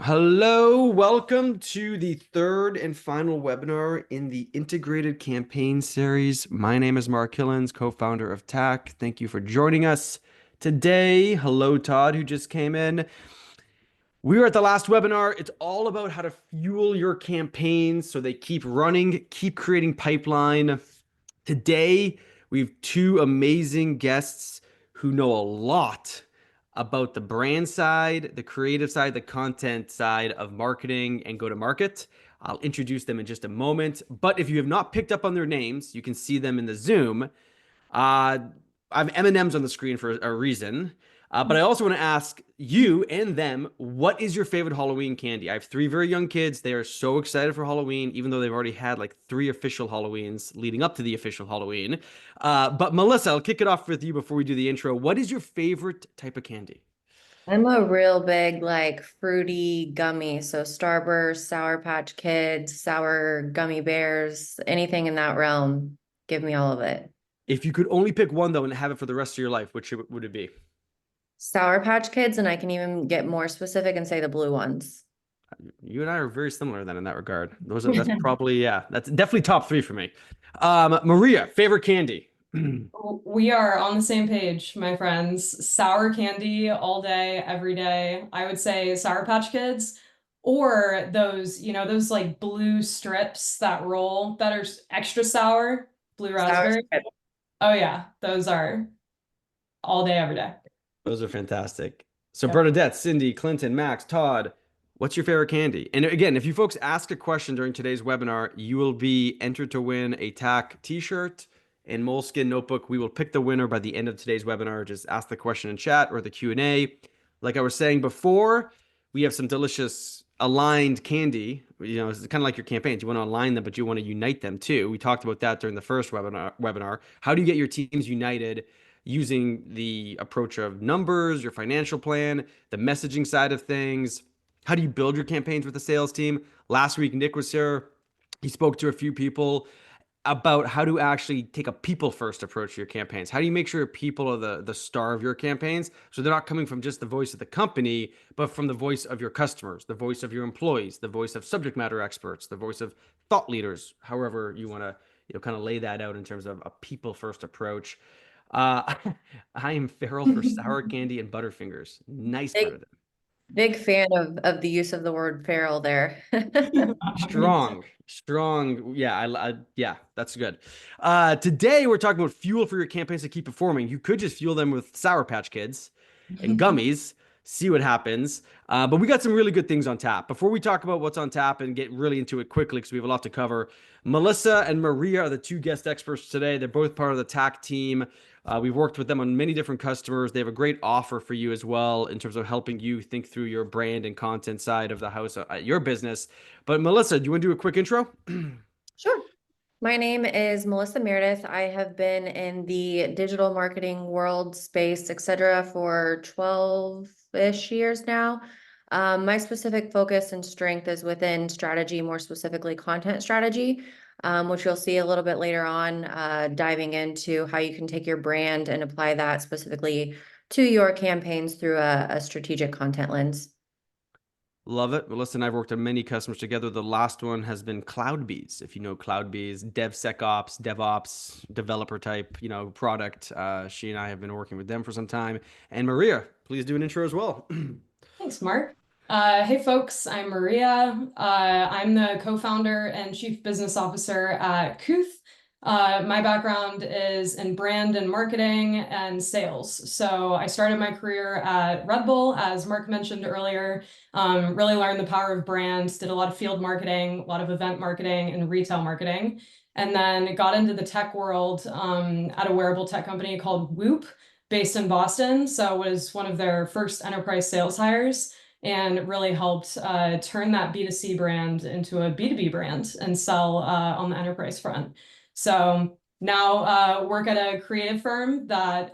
Hello, welcome to the third and final webinar in the Integrated Campaign series. My name is Mark Hillens, co-founder of TAC. Thank you for joining us today. Hello, Todd, who just came in. We are at the last webinar. It's all about how to fuel your campaigns so they keep running, keep creating pipeline. Today, we have two amazing guests who know a lot about the brand side, the creative side, the content side of marketing and go to market. I'll introduce them in just a moment. But if you have not picked up on their names, you can see them in the Zoom. I have M&Ms on the screen for a reason. But I also want to ask you and them, what is your favorite Halloween candy? I have three very young kids. They are so excited for Halloween, even though they've already had like three official Halloweens leading up to the official Halloween. But Melissa, I'll kick it off with you before we do the intro. What is your favorite type of candy? I'm a real big like fruity gummy, so Starburst, Sour Patch Kids, sour gummy bears, anything in that realm. Give me all of it. If you could only pick one though and have it for the rest of your life, which would it be? Sour Patch Kids, and I can even get more specific and say the blue ones. You and I are very similar then in that regard. That's probably, yeah, that's definitely top three for me. Maria, favorite candy. We are on the same page, my friends. Sour candy all day, every day. I would say Sour Patch Kids or those like blue strips that roll that are extra sour, blue Sour raspberry. Strip. Oh yeah, those are all day, every day. Those are fantastic. So Yep. Bernadette, Cindy, Clinton, Max, Todd, what's your favorite candy? And again, if you folks ask a question during today's webinar, you will be entered to win a TAC t-shirt and Moleskine notebook. We will pick the winner by the end of today's webinar. Just ask the question in chat or the Q&A. Like I was saying before, we have some delicious aligned candy. You know, it's kind of like your campaigns. You want to align them, but you want to unite them too. We talked about that during the first webinar. How do you get your teams united using the approach of numbers, your financial plan, the messaging side of things? How do you build your campaigns with the sales team? Last week, Nick was here. He spoke to a few people about how to actually take a people first approach to your campaigns. How do you make sure people are the star of your campaigns so they're not coming from just the voice of the company, but from the voice of your customers, the voice of your employees, the voice of subject matter experts, the voice of thought leaders, however you want to kind of lay that out in terms of a people first approach. Uh, I am feral for sour candy and Butterfingers. Nice, Big Bernadette. big fan of the use of the word feral there. Me too. Strong. Yeah, yeah, that's good. Today we're talking about fuel for your campaigns to keep performing. You could just fuel them with Sour Patch Kids and gummies, see what happens. But we got some really good things on tap. Before we talk about what's on tap and get really into it quickly, because we have a lot to cover, Melissa and Maria are the two guest experts today. They're both part of the TAC team. We've worked with them on many different customers. They have a great offer for you as well in terms of helping you think through your brand and content side of the house at your business. But Melissa, do you want to do a quick intro? Sure. My name is Melissa Meredith. I have been in the digital marketing world space, etc., for 12-ish years now. My specific focus and strength is within strategy, more specifically content strategy, which you'll see a little bit later on, diving into how you can take your brand and apply that specifically to your campaigns through a strategic content lens. Love it. Melissa and I've worked on many customers together. The last one has been CloudBees. If you know CloudBees, DevSecOps, DevOps, developer type, product. She and I have been working with them for some time. And Maria, please do an intro as well. Thanks, Mark. Hey folks, I'm Maria. I'm the co-founder and chief business officer at Kooth. My background is in brand and marketing and sales. So I started my career at Red Bull, as Mark mentioned earlier, really learned the power of brands, did a lot of field marketing, a lot of event marketing and retail marketing, and then got into the tech world at a wearable tech company called Whoop, based in Boston. So was one of their first enterprise sales hires and really helped turn that B2C brand into a B2B brand and sell on the enterprise front. So now work at a creative firm that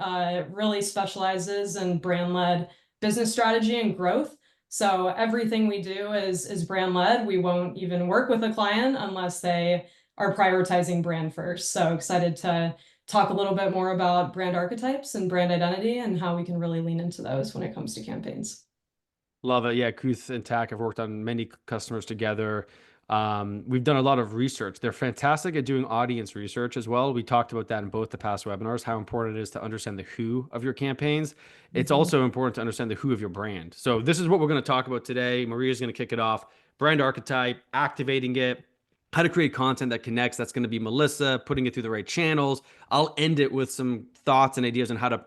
really specializes in brand-led business strategy and growth. So everything we do is brand-led. We won't even work with a client unless they are prioritizing brand first. So excited to talk a little bit more about brand archetypes and brand identity and how we can really lean into those when it comes to campaigns. Love it. Yeah, Kuth and TAC have worked on many customers together. We've done a lot of research. They're fantastic at doing audience research as well. We talked about that in both the past webinars, how important it is to understand the who of your campaigns. It's Mhm. also important to understand the who of your brand. So this is what we're going to talk about today. Maria's going to kick it off. Brand archetype, activating it, how to create content that connects. That's going to be Melissa, putting it through the right channels. I'll end it with some thoughts and ideas on how to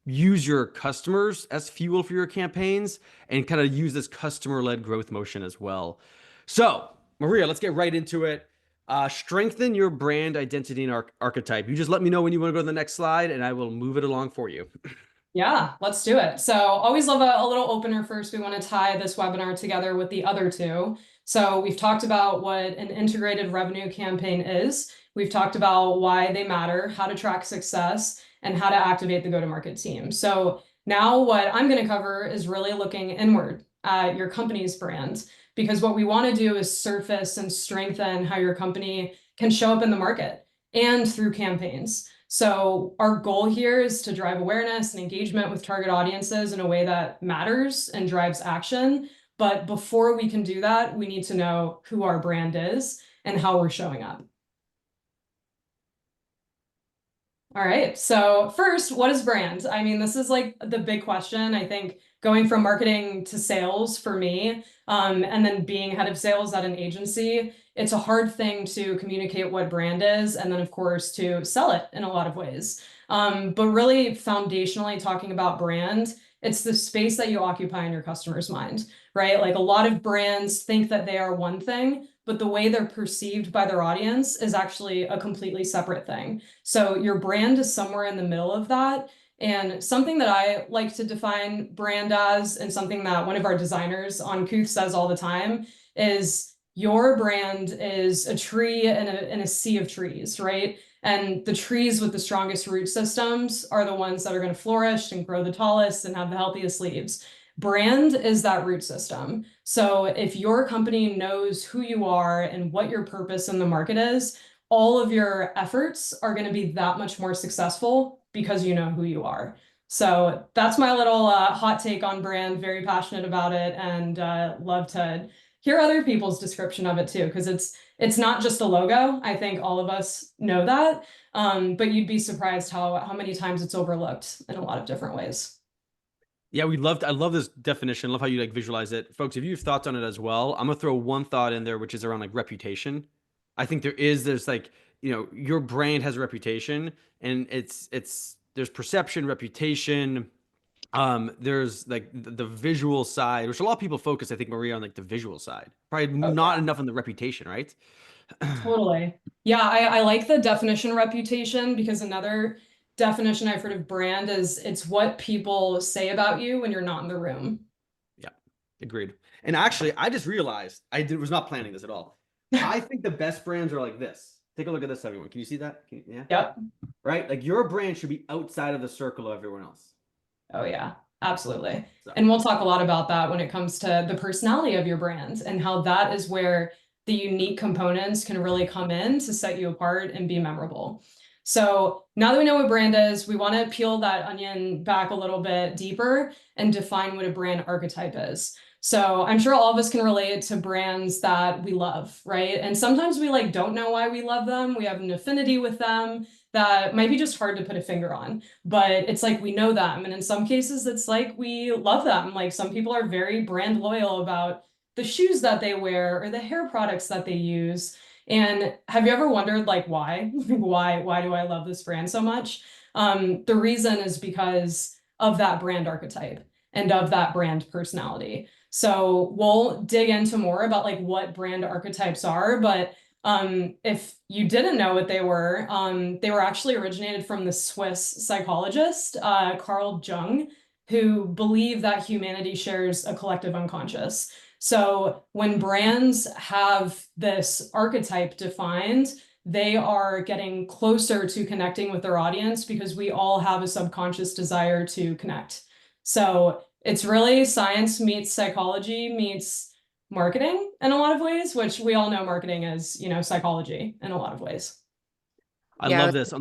use your customers as fuel for your campaigns and kind of use this customer-led growth motion as well. So, Maria, let's get right into it. Strengthen your brand identity and archetype. You just let me know when you want to go to the next slide, and I will move it along for you. Yeah, let's do it. So always love a little opener first. We want to tie this webinar together with the other two. So we've talked about what an integrated revenue campaign is. We've talked about why they matter, how to track success, and how to activate the go-to-market team. So now what I'm going to cover is really looking inward at your company's brand, because what we want to do is surface and strengthen how your company can show up in the market and through campaigns. So our goal here is to drive awareness and engagement with target audiences in a way that matters and drives action. But before we can do that, we need to know who our brand is and how we're showing up. All right, so first, what is brand? I mean, this is like the big question. I think going from marketing to sales for me, and then being head of sales at an agency, it's a hard thing to communicate what brand is, and then of course to sell it in a lot of ways. But really foundationally talking about brand, it's the space that you occupy in your customer's mind, right? Like a lot of brands think that they are one thing, but the way they're perceived by their audience is actually a completely separate thing. So your brand is somewhere in the middle of that. And something that I like to define brand as, and something that one of our designers on Kuth says all the time, is your brand is a tree in a sea of trees, right? And the trees with the strongest root systems are the ones that are going to flourish and grow the tallest and have the healthiest leaves. Brand is that root system. So if your company knows who you are and what your purpose in the market is, all of your efforts are going to be that much more successful because you know who you are. So that's my little hot take on brand. Very passionate about it, and love to hear other people's description of it too, because it's not just a logo. I think all of us know that, but you'd be surprised how many times it's overlooked in a lot of different ways. Yeah, I love this definition. I love how you like visualize it. Folks, if you have thoughts on it as well, I'm gonna throw one thought in there, which is around like reputation. I think there's like, your brand has a reputation, and there's perception, reputation. There's like the visual side, which a lot of people focus, I think, Maria, on like the visual side. Probably Oh, not yeah. enough on the reputation, right? Totally. Yeah, I like the definition reputation, because another definition I've heard of brand is it's what people say about you when you're not in the room. Yeah, agreed. And actually, I just realized was not planning this at all. I think the best brands are like this. Take a look at this, everyone. Can you see that? Yeah. Yep. Right? Like your brand should be outside of the circle of everyone else. Oh, yeah, absolutely. So, And we'll talk a lot about that when it comes to the personality of your brand and how that is where the unique components can really come in to set you apart and be memorable. So now that we know what brand is, we want to peel that onion back a little bit deeper and define what a brand archetype is. So I'm sure all of us can relate to brands that we love, right? And sometimes we like don't know why we love them. We have an affinity with them that might be just hard to put a finger on, but it's like we know them. And in some cases, it's like we love them. Like some people are very brand loyal about the shoes that they wear or the hair products that they use. And have you ever wondered like why? Why do I love this brand so much? The reason is because of that brand archetype and of that brand personality. So we'll dig into more about like what brand archetypes are, but if you didn't know what they were actually originated from the Swiss psychologist, Carl Jung, who believed that humanity shares a collective unconscious. So when brands have this archetype defined, they are getting closer to connecting with their audience because we all have a subconscious desire to connect. So it's really science meets psychology meets marketing in a lot of ways, which we all know marketing is, psychology in a lot of ways. I Yeah, love this.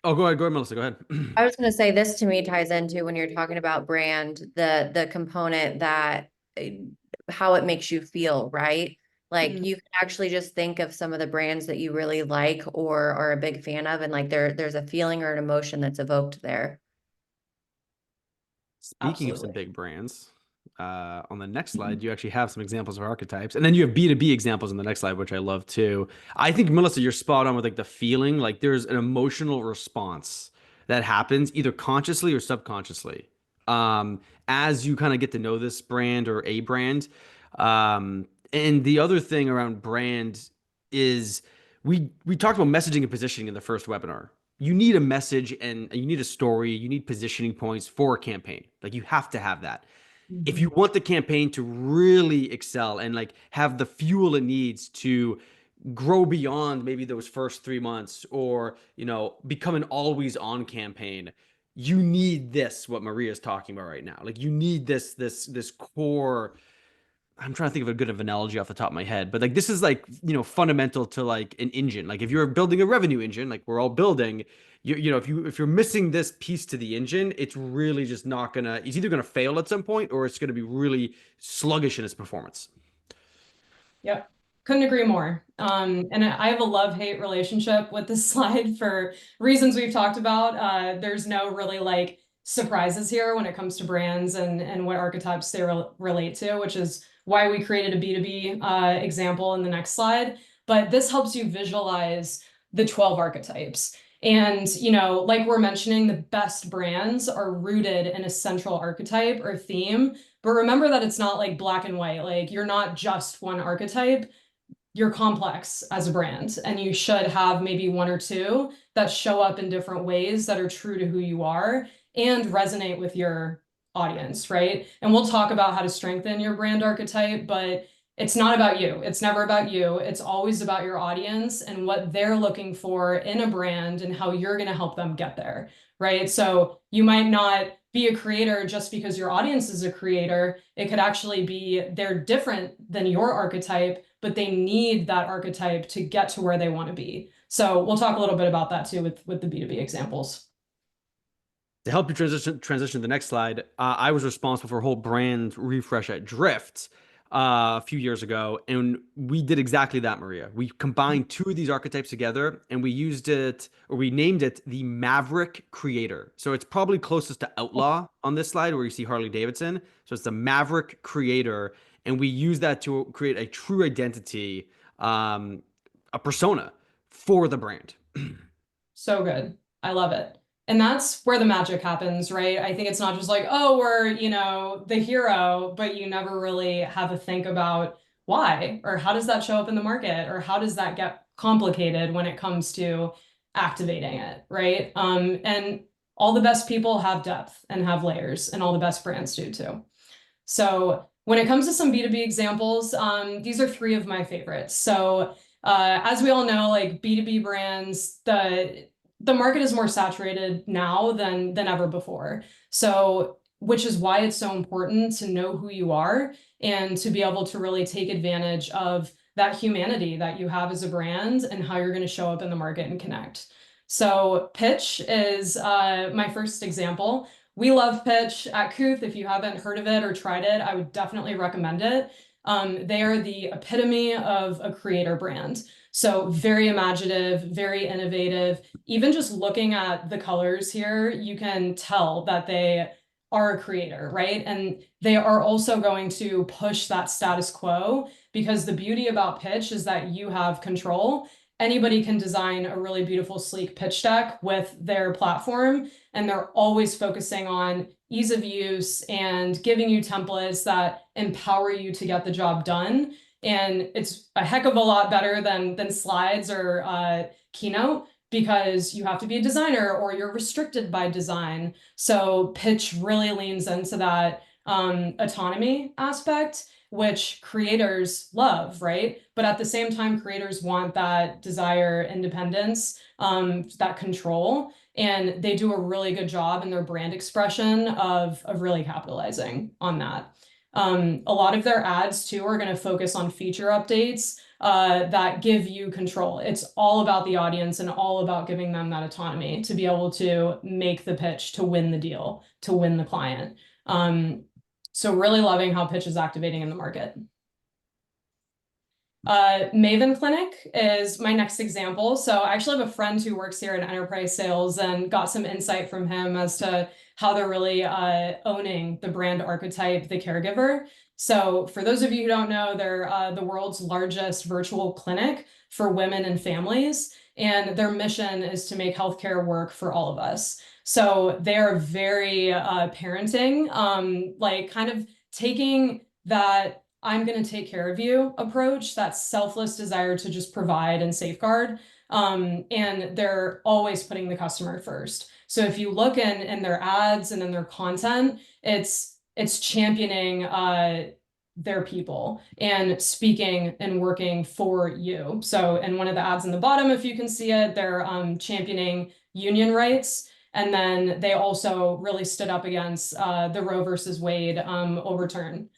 Oh, go ahead, Melissa. Go ahead. I was going to say this to me ties into when you're talking about brand, the component that how it makes you feel, right? Like Mm. you can actually just think of some of the brands that you really like or are a big fan of, and like there's a feeling or an emotion that's evoked there. Speaking of some Absolutely. big brands, on the next slide, you actually have some examples of archetypes. And then you have B2B examples on the next slide, which I love too. I think, Melissa, you're spot on with like the feeling, like there's an emotional response that happens either consciously or subconsciously. As you kind of get to know this brand or a brand. And the other thing around brand is we talked about messaging and positioning in the first webinar. You need a message and you need a story, you need positioning points for a campaign. Like you have to have that. If you want the campaign to really excel and like have the fuel it needs to grow beyond maybe those first 3 months or, become an always on campaign, you need this, what Maria's talking about right now. Like you need this core. I'm trying to think of a good analogy off the top of my head, but like this is like, fundamental to like an engine. Like if you're building a revenue engine, like we're all building, if you're missing this piece to the engine, it's really just not gonna, it's either gonna fail at some point or it's gonna be really sluggish in its performance. Yep. Couldn't agree more. And I have a love-hate relationship with this slide for reasons we've talked about. There's no really like surprises here when it comes to brands and what archetypes they relate to, which is why we created a B2B example in the next slide. But this helps you visualize the 12 archetypes. And, like we're mentioning, the best brands are rooted in a central archetype or theme. But remember that it's not like black and white. Like you're not just one archetype. You're complex as a brand, and you should have maybe one or two that show up in different ways that are true to who you are and resonate with your audience, right? And we'll talk about how to strengthen your brand archetype, but it's not about you. It's never about you. It's always about your audience and what they're looking for in a brand and how you're going to help them get there, right? So you might not be a creator just because your audience is a creator. It could actually be they're different than your archetype, but they need that archetype to get to where they want to be. So we'll talk a little bit about that too with the B2B examples. To help you transition to the next slide, I was responsible for a whole brand refresh at Drift a few years ago, and we did exactly that, Maria. We combined two of these archetypes together, and we used it, or we named it the Maverick Creator. So it's probably closest to Outlaw on this slide, where you see Harley Davidson. So it's the Maverick Creator, and we use that to create a true identity, a persona for the brand. So good. I love it. And that's where the magic happens, right? I think it's not just like, oh, we're, the hero, but you never really have a think about why, or how does that show up in the market, or how does that get complicated when it comes to activating it, right? And all the best people have depth and have layers, and all the best brands do too. So when it comes to some B2B examples, these are three of my favorites. So as we all know, like B2B brands, the market is more saturated now than ever before. So, which is why it's so important to know who you are and to be able to really take advantage of that humanity that you have as a brand and how you're going to show up in the market and connect. So Pitch is my first example. We love Pitch at Kooth. If you haven't heard of it or tried it, I would definitely recommend it. They are the epitome of a creator brand. So very imaginative, very innovative. Even just looking at the colors here, you can tell that they are a creator, right? And they are also going to push that status quo, because the beauty about Pitch is that you have control. Anybody can design a really beautiful, sleek pitch deck with their platform, and they're always focusing on ease of use and giving you templates that empower you to get the job done. And it's a heck of a lot better than slides or Keynote, because you have to be a designer or you're restricted by design. So Pitch really leans into that autonomy aspect, which creators love, right? But at the same time, creators want that desire, independence, that control, and they do a really good job in their brand expression of really capitalizing on that. A lot of their ads too are going to focus on feature updates that give you control. It's all about the audience and all about giving them that autonomy to be able to make the pitch, to win the deal, to win the client. So really loving how pitch is activating in the market. Maven Clinic is my next example. So I actually have a friend who works here in enterprise sales and got some insight from him as to how they're really owning the brand archetype, the caregiver. So for those of you who don't know, they're the world's largest virtual clinic for women and families. And their mission is to make healthcare work for all of us. So they're very parenting, like kind of taking that I'm going to take care of you approach, that selfless desire to just provide and safeguard. And they're always putting the customer first. So if you look in their ads and in their content, it's championing their people and speaking and working for you. So in one of the ads in the bottom, if you can see it, they're championing union rights. And then they also really stood up against the Roe versus Wade overturn.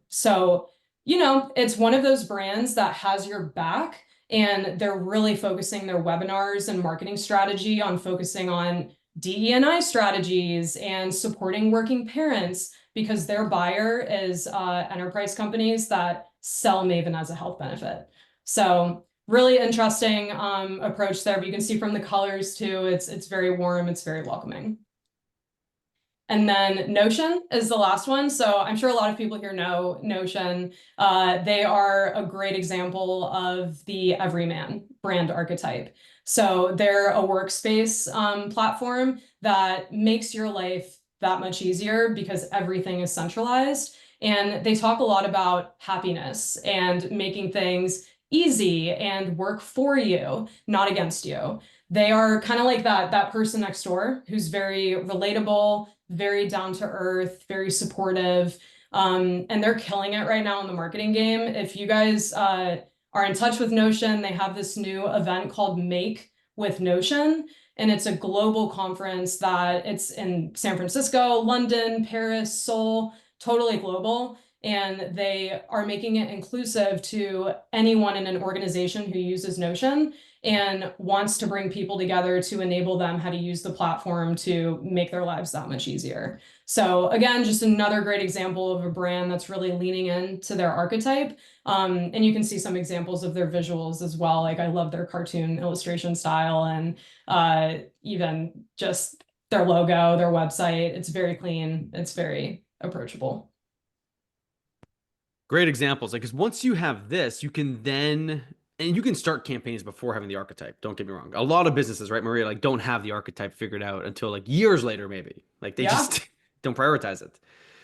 So, you know, it's one of those brands that has your back, and they're really focusing their webinars and marketing strategy on focusing on DE&I strategies and supporting working parents, because their buyer is enterprise companies that sell Maven as a health benefit. So really interesting approach there, but you can see from the colors too, it's very warm, it's very welcoming. And then Notion is the last one. So I'm sure a lot of people here know Notion. They are a great example of the everyman brand archetype. So they're a workspace platform that makes your life that much easier because everything is centralized. And they talk a lot about happiness and making things easy and work for you, not against you. They are kind of like that person next door who's very relatable, very down to earth, very supportive. And they're killing it right now in the marketing game. If you guys are in touch with Notion, they have this new event called Make with Notion. And it's a global conference that it's in San Francisco, London, Paris, Seoul, totally global. And they are making it inclusive to anyone in an organization who uses Notion and wants to bring people together to enable them how to use the platform to make their lives that much easier. So again, just another great example of a brand that's really leaning into their archetype. And you can see some examples of their visuals as well. Like I love their cartoon illustration style and even just their logo, their website. It's very clean. It's very approachable. Great examples. Like, because once you have this, you can then, and you can start campaigns before having the archetype. Don't get me wrong. A lot of businesses, right, Maria, like don't have the archetype figured out until like years later, maybe. Like they just don't prioritize it.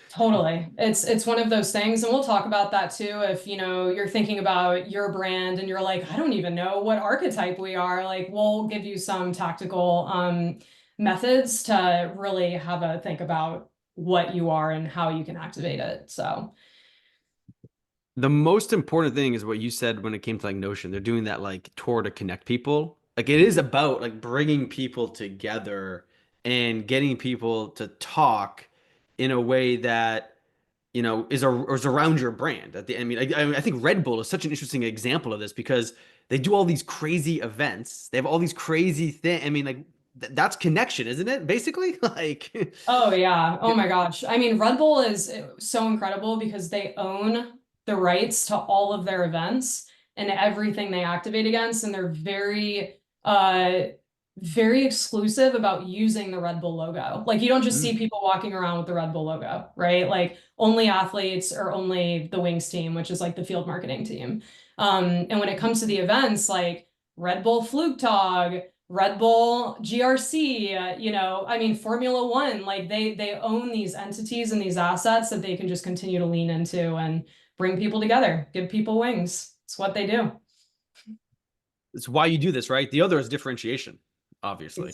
Totally. It's one of those things, and we'll talk about that too. If you know you're thinking about your brand and you're like, I don't even know what archetype we are, like we'll give you some tactical methods to really have a think about what you are and how you can activate it. So The most important thing is what you said when it came to like Notion. They're doing that like tour to connect people. Like it is about like bringing people together and getting people to talk in a way that is around your brand. At the I mean, I think Red Bull is such an interesting example of this because they do all these crazy events. They have all these crazy things. I mean, like that's connection, isn't it? Basically, like oh yeah. Oh my gosh. I mean, Red Bull is so incredible because they own the rights to all of their events and everything they activate against, and they're very exclusive about using the Red Bull logo. Like you don't just see people walking around with the Red Bull logo, right? Like only athletes or only the Wings team, which is like the field marketing team. And when it comes to the events, like Red Bull Flugtag, Red Bull GRC, I mean, Formula One, like they own these entities and these assets that they can just continue to lean into and bring people together, give people wings. It's what they do. it's why you do this, right? The other is differentiation, obviously.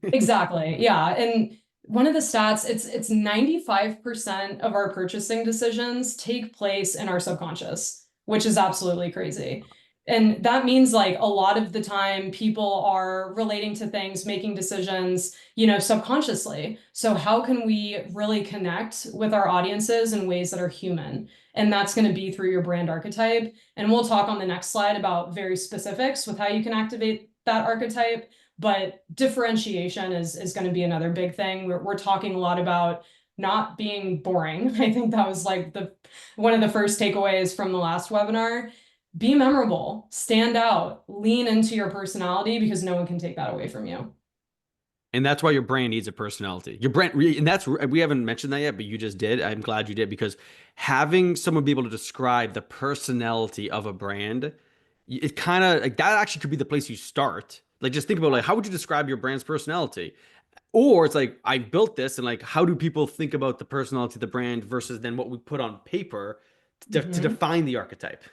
Exactly. Yeah. And one of the stats, it's 95% of our purchasing decisions take place in our subconscious, which is absolutely crazy. And that means like a lot of the time people are relating to things, making decisions, subconsciously. So how can we really connect with our audiences in ways that are human? And that's going to be through your brand archetype. And we'll talk on the next slide about very specifics with how you can activate that archetype. But differentiation is going to be another big thing. We're talking a lot about not being boring. I think that was like one of the first takeaways from the last webinar. Be memorable, stand out, lean into your personality, because no one can take that away from you. And that's why your brand needs a personality. Your brand, and that's, we haven't mentioned that yet, but you just did. I'm glad you did, because having someone be able to describe the personality of a brand, it kind of like that actually could be the place you start. Like, just think about like, how would you describe your brand's personality? Or it's like, I built this, and like, how do people think about the personality of the brand versus then what we put on paper to define the archetype?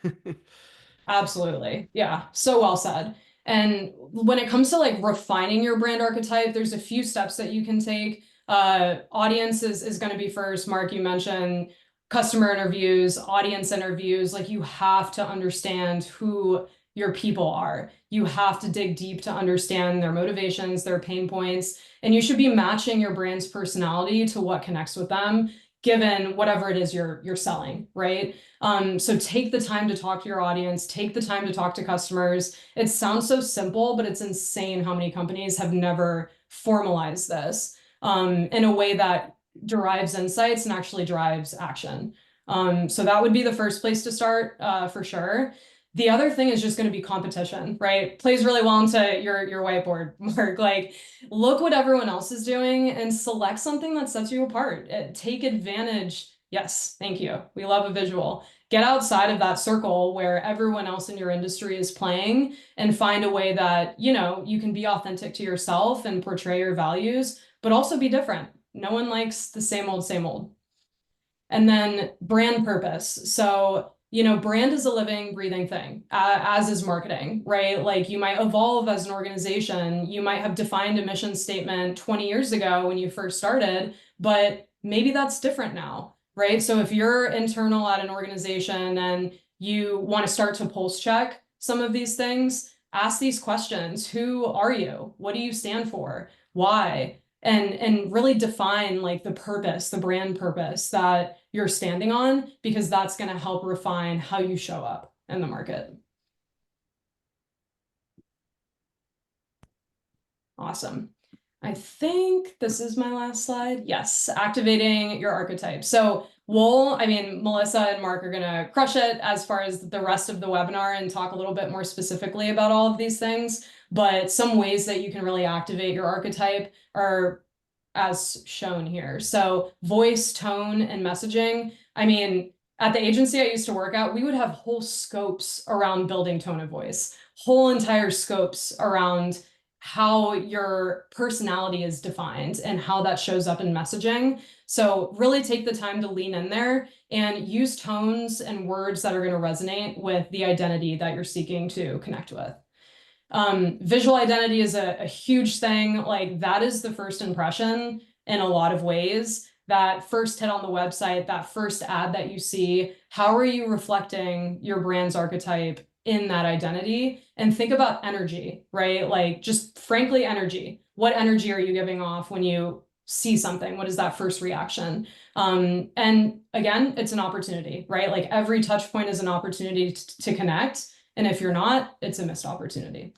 Absolutely. Yeah. So well said. And when it comes to like refining your brand archetype, there's a few steps that you can take. Audience is going to be first. Mark, you mentioned customer interviews, audience interviews. Like, you have to understand who your people are. You have to dig deep to understand their motivations, their pain points, and you should be matching your brand's personality to what connects with them, given whatever it is you're selling, right? So take the time to talk to your audience, take the time to talk to customers. It sounds so simple, but it's insane how many companies have never formalized this in a way that derives insights and actually drives action. So that would be the first place to start for sure. The other thing is just going to be competition, right? Plays really well into your whiteboard, Mark. Like, look what everyone else is doing and select something that sets you apart. Take advantage. Yes, thank you. We love a visual. Get outside of that circle where everyone else in your industry is playing, and find a way that, you can be authentic to yourself and portray your values, but also be different. No one likes the same old, same old. And then brand purpose. So, brand is a living, breathing thing, as is marketing, right? Like, you might evolve as an organization. You might have defined a mission statement 20 years ago when you first started, but maybe that's different now, right? So if you're internal at an organization and you want to start to pulse check some of these things, ask these questions. Who are you? What do you stand for? Why? And really define like the purpose, the brand purpose that you're standing on, because that's going to help refine how you show up in the market. Awesome. I think this is my last slide. Yes, activating your archetype. So Melissa and Mark are going to crush it as far as the rest of the webinar and talk a little bit more specifically about all of these things. But some ways that you can really activate your archetype are as shown here. So voice, tone, and messaging. At the agency I used to work at, we would have whole scopes around building tone of voice, whole entire scopes around how your personality is defined and how that shows up in messaging. So really take the time to lean in there and use tones and words that are going to resonate with the identity that you're seeking to connect with. Visual identity is a huge thing. Like, that is the first impression in a lot of ways. That first hit on the website, that first ad that you see, how are you reflecting your brand's archetype in that identity? And think about energy, right? Like, just frankly, energy. What energy are you giving off when you see something? What is that first reaction? And again, it's an opportunity, right? Like, every touch point is an opportunity to connect. And if you're not, it's a missed opportunity.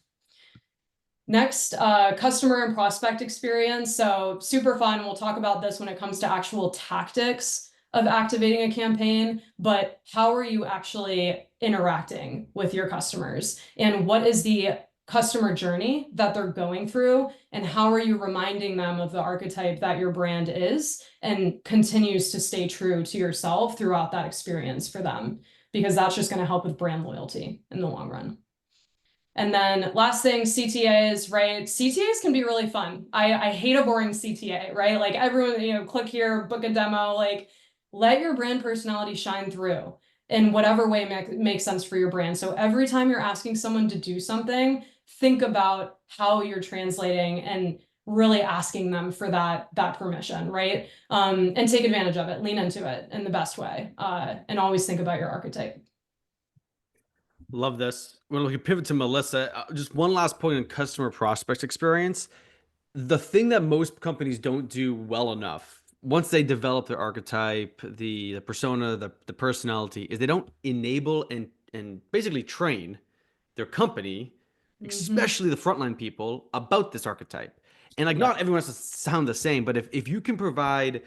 Next, customer and prospect experience. So super fun. We'll talk about this when it comes to actual tactics of activating a campaign, but how are you actually interacting with your customers? And what is the customer journey that they're going through? And how are you reminding them of the archetype that your brand is and continues to stay true to yourself throughout that experience for them? Because that's just going to help with brand loyalty in the long run. And then last thing, CTAs, right? CTAs can be really fun. I hate a boring CTA, right? Like, everyone, click here, book a demo, like, let your brand personality shine through in whatever way makes sense for your brand. So every time you're asking someone to do something, think about how you're translating and really asking them for that permission, right? And take advantage of it, lean into it in the best way, and always think about your archetype. Love this. Well, we can pivot to Melissa. Just one last point on customer prospect experience. The thing that most companies don't do well enough, once they develop their archetype, the persona, the personality, is they don't enable and basically train their company, especially the frontline people, about this archetype. And like, not everyone has to sound the same, but if you can provide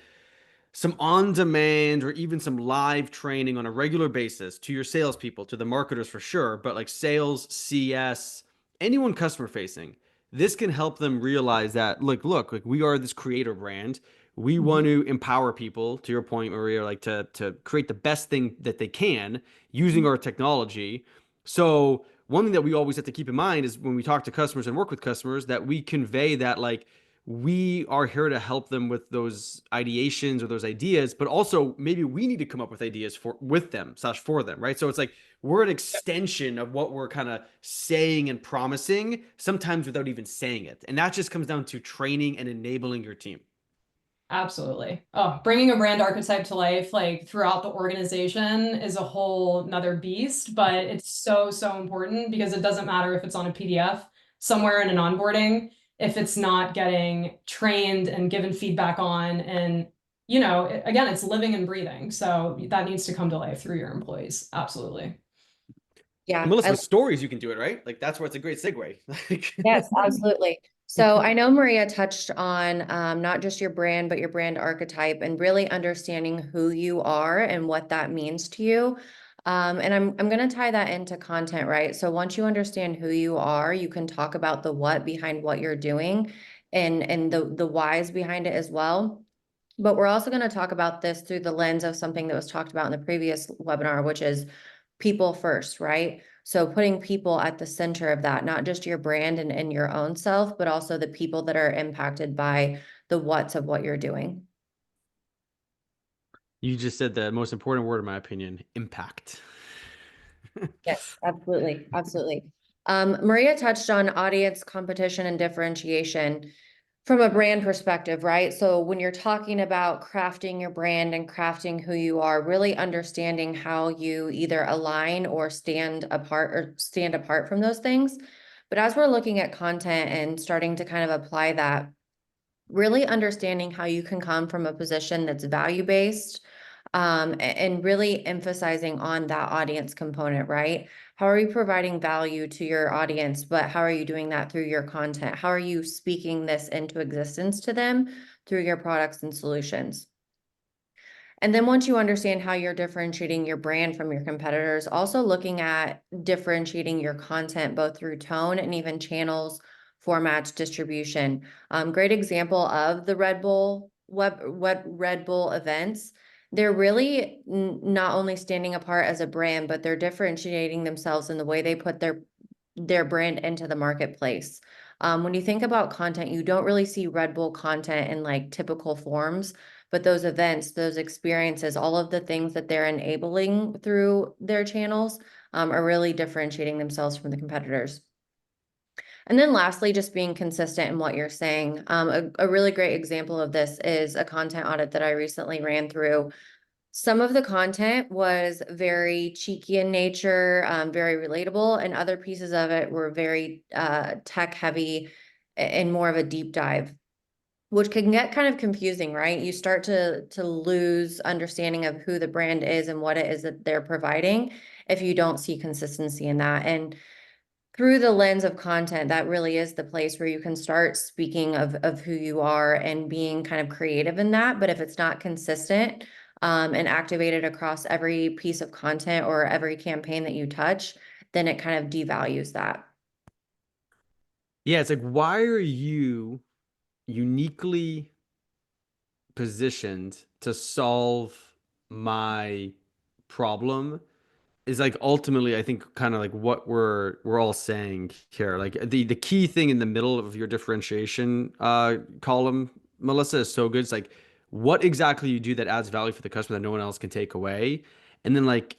some on demand or even some live training on a regular basis to your salespeople, to the marketers for sure, but like sales, CS, anyone customer facing, this can help them realize that look, like we are this creator brand. We want to empower people, to your point, Maria, like to create the best thing that they can using our technology. So one thing that we always have to keep in mind is when we talk to customers and work with customers, that we convey that like we are here to help them with those ideations or those ideas, but also maybe we need to come up with ideas for with them slash for them, right? So it's like we're an extension of what we're kind of saying and promising, sometimes without even saying it. And that just comes down to training and enabling your team. Absolutely. Oh, bringing a brand archetype to life, like throughout the organization is a whole nother beast, but it's so, so important because it doesn't matter if it's on a PDF somewhere in an onboarding, if it's not getting trained and given feedback on, and again, it's living and breathing. So that needs to come to life through your employees. Absolutely. Yeah. Melissa, with stories, you can do it, right? Like that's where it's a great segue. Yes, absolutely. So I know Maria touched on not just your brand, but your brand archetype and really understanding who you are and what that means to you. And I'm going to tie that into content, right? So once you understand who you are, you can talk about the what behind what you're doing and the whys behind it as well. But we're also going to talk about this through the lens of something that was talked about in the previous webinar, which is people first, right? So putting people at the center of that, not just your brand and your own self, but also the people that are impacted by the what's of what you're doing. You just said the most important word, in my opinion, impact. Yes, absolutely. Absolutely. Maria touched on audience, competition, and differentiation from a brand perspective, right? So when you're talking about crafting your brand and crafting who you are, really understanding how you either align or stand apart from those things. But as we're looking at content and starting to kind of apply that, really understanding how you can come from a position that's value-based, and really emphasizing on that audience component, right? How are you providing value to your audience, but how are you doing that through your content? How are you speaking this into existence to them through your products and solutions? And then once you understand how you're differentiating your brand from your competitors, also looking at differentiating your content both through tone and even channels, formats, distribution. Great example of the Red Bull events. They're really not only standing apart as a brand, but they're differentiating themselves in the way they put their brand into the marketplace. When you think about content, you don't really see Red Bull content in like typical forms. But those events, those experiences, all of the things that they're enabling through their channels are really differentiating themselves from the competitors. And then lastly, just being consistent in what you're saying. A really great example of this is a content audit that I recently ran through. Some of the content was very cheeky in nature, very relatable, and other pieces of it were very tech heavy and more of a deep dive, which can get kind of confusing, right? You start to lose understanding of who the brand is and what it is that they're providing if you don't see consistency in that. And through the lens of content, that really is the place where you can start speaking of who you are and being kind of creative in that. But if it's not consistent and activated across every piece of content or every campaign that you touch, then it kind of devalues that. Yeah, it's like, why are you uniquely positioned to solve my problem is like ultimately I think kind of like what we're all saying here. Like the key thing in the middle of your differentiation column, Melissa, is so good. It's like what exactly you do that adds value for the customer that no one else can take away. And then like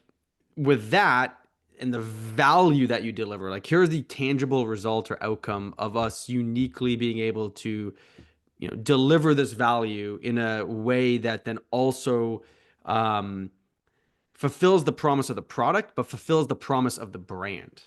with that and the value that you deliver, like here's the tangible result or outcome of us uniquely being able to deliver this value in a way that then also um, fulfills the promise of the product, but fulfills the promise of the brand.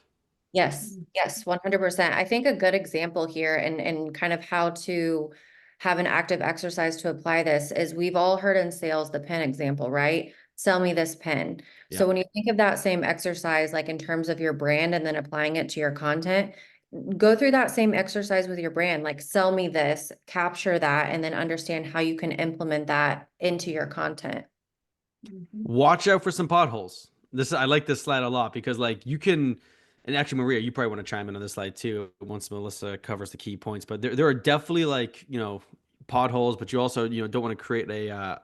Yes, yes, 100%. I think a good example here and kind of how to have an active exercise to apply this is we've all heard in sales the pen example, right? Sell me this pen. Yeah. So when you think of that same exercise, like in terms of your brand and then applying it to your content, go through that same exercise with your brand, like sell me this, capture that, and then understand how you can implement that into your content. Watch out for some potholes. This I like this slide a lot because like you can, and actually Maria, you probably want to chime in on this slide too once Melissa covers the key points. But there are definitely like potholes, but you also don't want to create a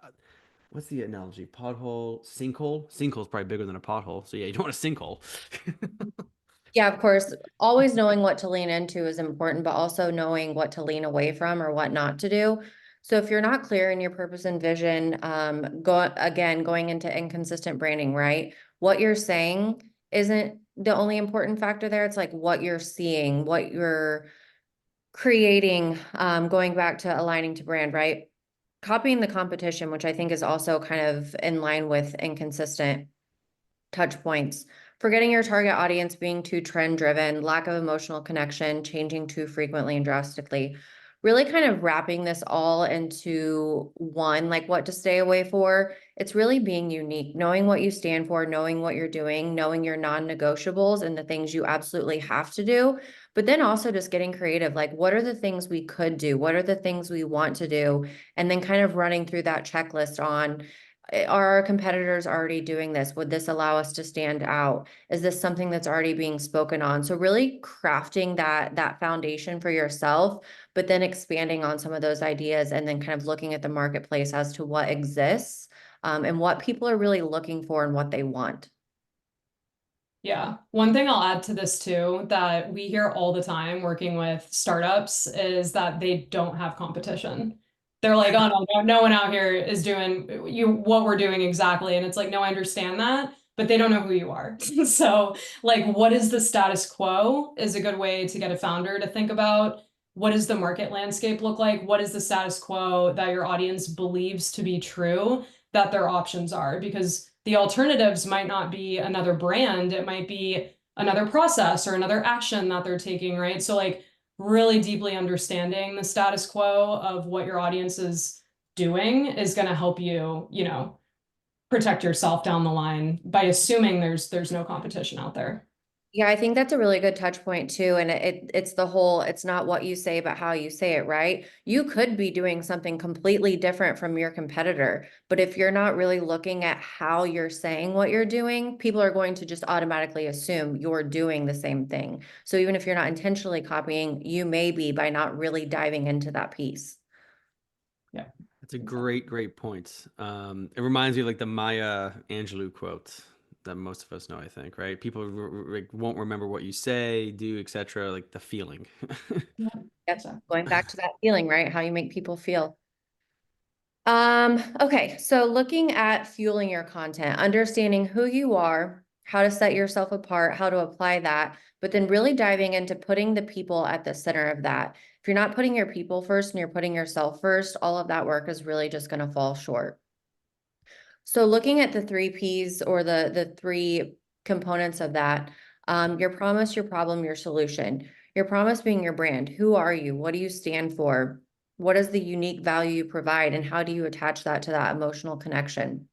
what's the analogy? Pothole, sinkhole. Sinkhole is probably bigger than a pothole. So yeah, you don't want a sinkhole. Yeah, of course, always knowing what to lean into is important, but also knowing what to lean away from or what not to do. So if you're not clear in your purpose and vision, going into inconsistent branding, right? What you're saying isn't the only important factor there. It's like what you're seeing, what you're creating, going back to aligning to brand, right? Copying the competition, which I think is also kind of in line with inconsistent touch points. Forgetting your target audience, being too trend driven, lack of emotional connection, changing too frequently and drastically. Really kind of wrapping this all into one, like what to stay away for. It's really being unique, knowing what you stand for, knowing what you're doing, knowing your non-negotiables and the things you absolutely have to do. But then also just getting creative, like what are the things we could do? What are the things we want to do? And then kind of running through that checklist on, are our competitors already doing this? Would this allow us to stand out? Is this something that's already being spoken on? So really crafting that foundation for yourself, but then expanding on some of those ideas and then kind of looking at the marketplace as to what exists, and what people are really looking for and what they want. Yeah. One thing I'll add to this too, that we hear all the time working with startups is that they don't have competition. They're like, oh no one out here is doing what we're doing exactly. And it's like, no, I understand that, but they don't know who you are. So like, what is the status quo is a good way to get a founder to think about. What does the market landscape look like? What is the status quo that your audience believes to be true that their options are? Because the alternatives might not be another brand, it might be another process or another action that they're taking, right? So like really deeply understanding the status quo of what your audience is doing is going to help you, protect yourself down the line by assuming there's no competition out there. Yeah, I think that's a really good touch point too. And it's the whole, it's not what you say, but how you say it, right? You could be doing something completely different from your competitor, but if you're not really looking at how you're saying what you're doing, people are going to just automatically assume you're doing the same thing. So even if you're not intentionally copying, you may be by not really diving into that piece. Yeah. That's a great point. It reminds me of like the Maya Angelou quote that most of us know, I think, right? People won't remember what you say, do, etc. Like the feeling. Yep. Going back to that feeling, right? How you make people feel. Okay, so looking at fueling your content, understanding who you are, how to set yourself apart, how to apply that, but then really diving into putting the people at the center of that. If you're not putting your people first and you're putting yourself first, all of that work is really just going to fall short. So looking at the 3 Ps or the 3 components of that, your promise, your problem, your solution. Your promise being your brand. Who are you? What do you stand for? What is the unique value you provide, and how do you attach that to that emotional connection?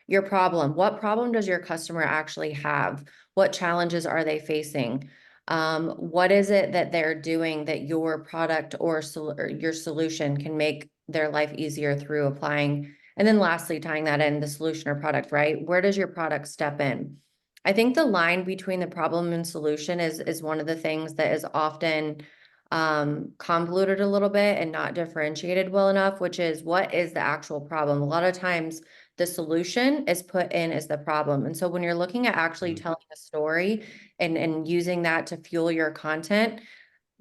Your problem. What problem does your customer actually have? What challenges are they facing? What is it that they're doing that your product or your solution can make their life easier through applying? And then lastly, tying that in, the solution or product, right? Where does your product step in? I think the line between the problem and solution is one of the things that is often convoluted a little bit and not differentiated well enough, which is what is the actual problem? A lot of times the solution is put in as the problem. And so when you're looking at actually telling a story and using that to fuel your content,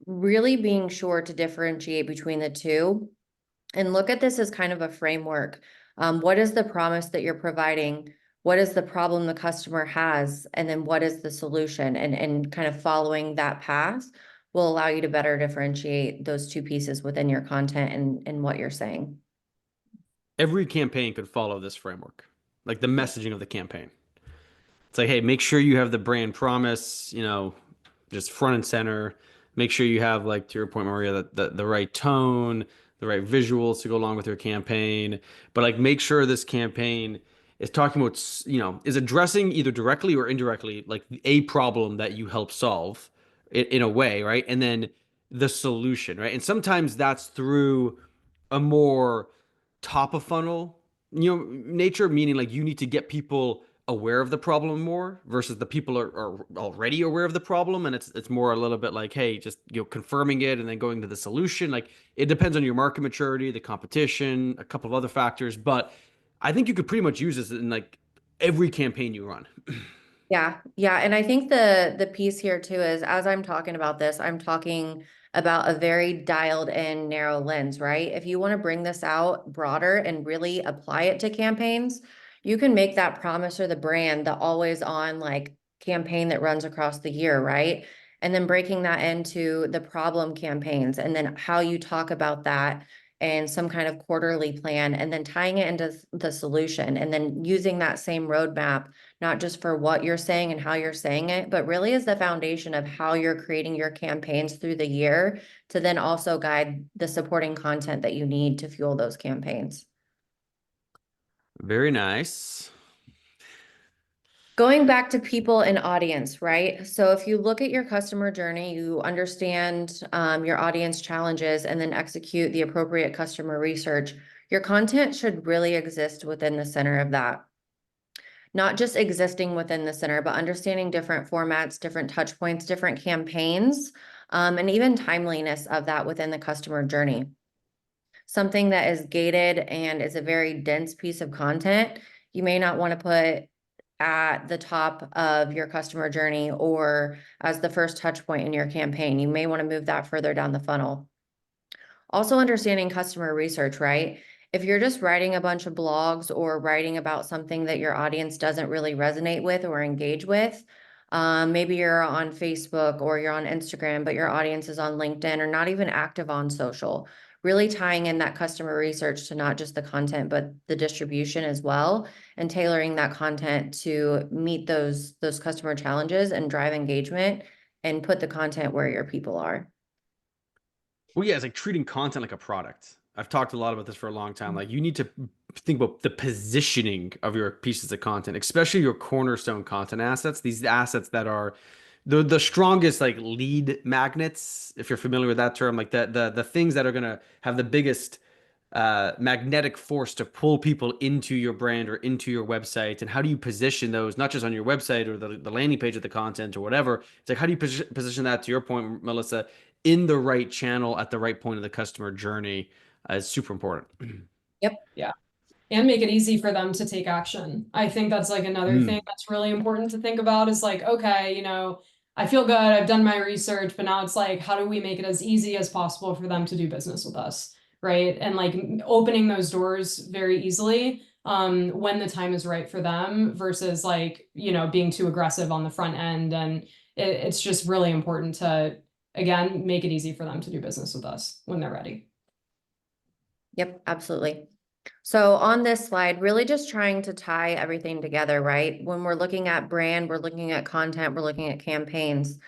really being sure to differentiate between the two and look at this as kind of a framework. What is the promise that you're providing? What is the problem the customer has? And then what is the solution? And kind of following that path will allow you to better differentiate those 2 pieces within your content and what you're saying. Every campaign could follow this framework, like the messaging of the campaign. It's like, hey, make sure you have the brand promise, just front and center. Make sure you have, like, to your point, Maria, the right tone, the right visuals to go along with your campaign. But like, make sure this campaign is talking about, is addressing either directly or indirectly, like a problem that you help solve, in a way, right? And then the solution, right? And sometimes that's through a more top of funnel, nature, meaning like you need to get people aware of the problem more versus the people are already aware of the problem, and it's more a little bit like, hey, just confirming it and then going to the solution. Like it depends on your market maturity, the competition, a couple of other factors, but I think you could pretty much use this in like every campaign you run. Yeah, yeah. And I think the piece here too is as I'm talking about this, I'm talking about a very dialed in narrow lens, right? If you want to bring this out broader and really apply it to campaigns, you can make that promise or the brand the always on like campaign that runs across the year, right? And then breaking that into the problem campaigns and then how you talk about that and some kind of quarterly plan and then tying it into the solution and then using that same roadmap not just for what you're saying and how you're saying it, but really is the foundation of how you're creating your campaigns through the year to then also guide the supporting content that you need to fuel those campaigns. Very nice. Going back to people and audience, right? So if you look at your customer journey, you understand your audience challenges and then execute the appropriate customer research, your content should really exist within the center of that. Not just existing within the center, but understanding different formats, different touch points, different campaigns, and even timeliness of that within the customer journey. Something that is gated and is a very dense piece of content, you may not want to put at the top of your customer journey or as the first touch point in your campaign. You may want to move that further down the funnel. Also understanding customer research, right? If you're just writing a bunch of blogs or writing about something that your audience doesn't really resonate with or engage with, maybe you're on Facebook or you're on Instagram, but your audience is on LinkedIn or not even active on social. Really tying in that customer research to not just the content, but the distribution as well, and tailoring that content to meet those customer challenges and drive engagement and put the content where your people are. Well, yeah, it's like treating content like a product. I've talked a lot about this for a long time. Like you need to think about the positioning of your pieces of content, especially your cornerstone content assets. These assets that are the strongest like lead magnets, if you're familiar with that term, like the things that are gonna have the biggest magnetic force to pull people into your brand or into your website. And how do you position those, not just on your website or the landing page of the content or whatever? It's like, how do you position that, to your point, Melissa, in the right channel at the right point of the customer journey is super important. Yep. Yeah. And make it easy for them to take action. I think that's like another thing that's really important to think about is like, okay, I feel good, I've done my research, but now it's like, how do we make it as easy as possible for them to do business with us, right? And like opening those doors very easily when the time is right for them versus like, being too aggressive on the front end. And it's just really important to, again, make it easy for them to do business with us when they're ready. Yep, absolutely. So on this slide, really just trying to tie everything together, right? When we're looking at brand, we're looking at content, we're looking at campaigns.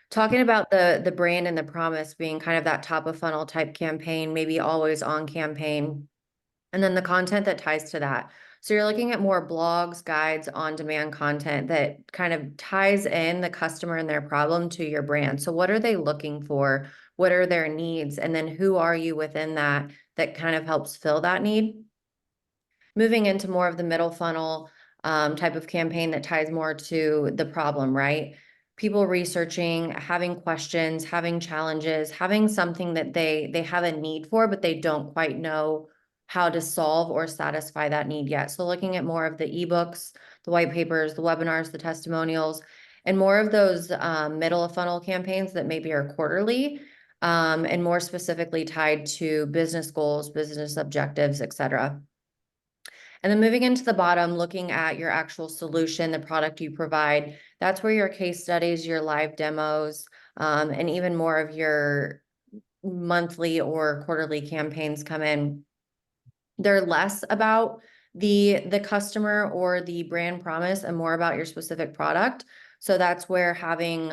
Talking about the brand and the promise being kind of that top of funnel type campaign, maybe always on campaign, and then the content that ties to that. So you're looking at more blogs, guides, on-demand content that kind of ties in the customer and their problem to your brand. So what are they looking for? What are their needs? And then who are you within that kind of helps fill that need? Moving into more of the middle funnel type of campaign that ties more to the problem, right? People researching, having questions, having challenges, having something that they have a need for, but they don't quite know how to solve or satisfy that need yet. So looking at more of the ebooks, the white papers, the webinars, the testimonials, and more of those middle of funnel campaigns that maybe are quarterly and more specifically tied to business goals, business objectives, et cetera. And then moving into the bottom, looking at your actual solution, the product you provide, that's where your case studies, your live demos, and even more of your monthly or quarterly campaigns come in. They're less about the customer or the brand promise and more about your specific product. So that's where having